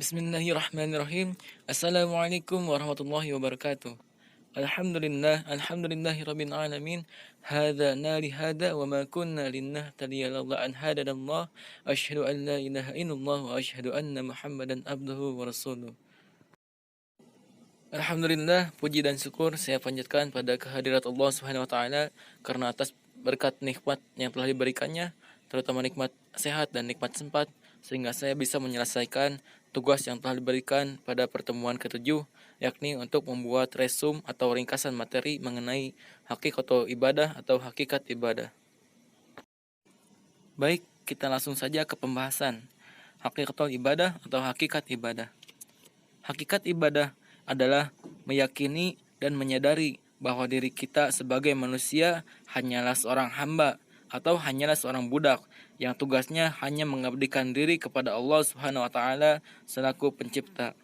Bismillahirrahmanirrahim. Assalamualaikum warahmatullahi wabarakatuh. Alhamdulillahirabbil alamin. Hadza nali hadza wa ma kunna linahtadiya laula an hadanallah. Asyhadu an la ilaha illallah wa asyhadu anna Muhammadan abduhu wa rasuluh. Alhamdulillah, puji dan syukur saya panjatkan pada kehadirat Allah Subhanahu wa taala karena atas berkat nikmat yang telah diberikannya, terutama nikmat sehat dan nikmat sempat, sehingga saya bisa menyelesaikan tugas yang telah diberikan pada pertemuan ketujuh, yakni untuk membuat resum atau ringkasan materi mengenai hakikat ibadah atau hakikat ibadah. Baik, kita langsung saja ke pembahasan. Hakikat ibadah atau hakikat ibadah. Hakikat ibadah adalah meyakini dan menyadari bahwa diri kita sebagai manusia hanyalah seorang hamba atau hanyalah seorang budak yang tugasnya hanya mengabdikan diri kepada Allah Subhanahu wa taala selaku pencipta.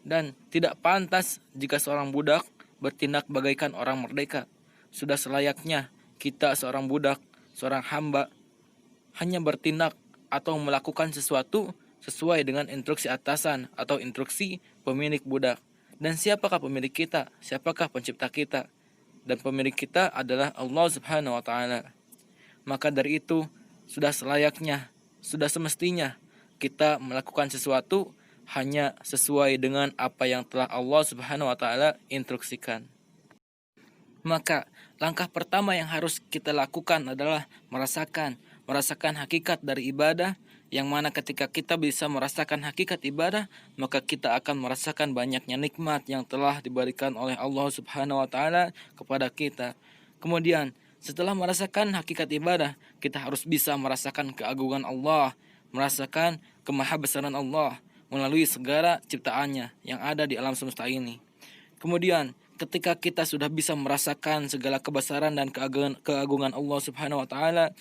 Dan tidak pantas jika seorang budak bertindak bagaikan orang merdeka. Sudah selayaknya kita seorang budak, seorang hamba hanya bertindak atau melakukan sesuatu sesuai dengan instruksi atasan atau instruksi pemilik budak. Dan siapakah pemilik kita? Siapakah pencipta kita? Dan pemilik kita adalah Allah Subhanahu wa taala. Maka dari itu, sudah selayaknya, sudah semestinya kita melakukan sesuatu hanya sesuai dengan apa yang telah Allah Subhanahu wa taala instruksikan. Maka langkah pertama yang harus kita lakukan adalah merasakan hakikat dari ibadah, yang mana ketika kita bisa merasakan hakikat ibadah, maka kita akan merasakan banyaknya nikmat yang telah diberikan oleh Allah Subhanahu wa taala kepada kita. Kemudian setelah merasakan hakikat ibadah, kita harus bisa merasakan keagungan Allah, merasakan kemahabesaran Allah melalui segala ciptaannya yang ada di alam semesta ini. Kemudian ketika kita sudah bisa merasakan segala kebesaran dan keagungan Allah Subhanahu wa taala,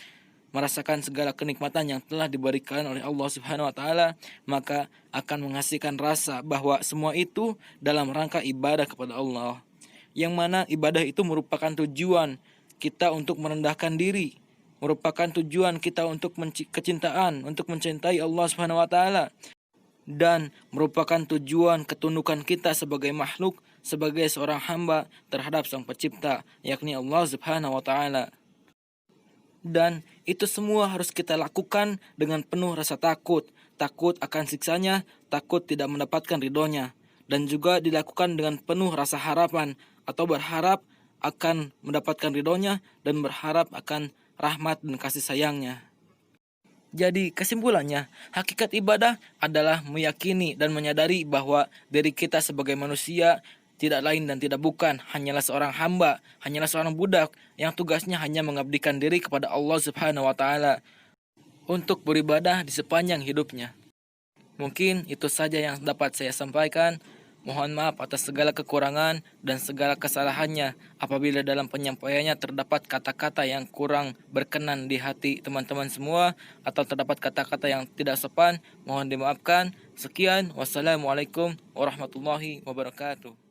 merasakan segala kenikmatan yang telah diberikan oleh Allah Subhanahu wa taala, maka akan menghasilkan rasa bahwa semua itu dalam rangka ibadah kepada Allah. Yang mana ibadah itu merupakan tujuan kita untuk merendahkan diri, merupakan tujuan kita untuk kecintaan, untuk mencintai Allah Subhanahu wa taala, dan merupakan tujuan ketundukan kita sebagai makhluk, sebagai seorang hamba terhadap Sang Pencipta, yakni Allah Subhanahu wa taala. Dan itu semua harus kita lakukan dengan penuh rasa takut akan siksanya, takut tidak mendapatkan ridhonya, dan juga dilakukan dengan penuh rasa harapan atau berharap akan mendapatkan ridhonya dan berharap akan rahmat dan kasih sayangnya. Jadi kesimpulannya, hakikat ibadah adalah meyakini dan menyadari bahwa diri kita sebagai manusia tidak lain dan tidak bukan hanyalah seorang hamba, hanyalah seorang budak yang tugasnya hanya mengabdikan diri kepada Allah Subhanahu wa taala untuk beribadah di sepanjang hidupnya. Mungkin itu saja yang dapat saya sampaikan. Mohon maaf atas segala kekurangan dan segala kesalahannya apabila dalam penyampaiannya terdapat kata-kata yang kurang berkenan di hati teman-teman semua atau terdapat kata-kata yang tidak sopan, mohon dimaafkan. Sekian, wassalamualaikum warahmatullahi wabarakatuh.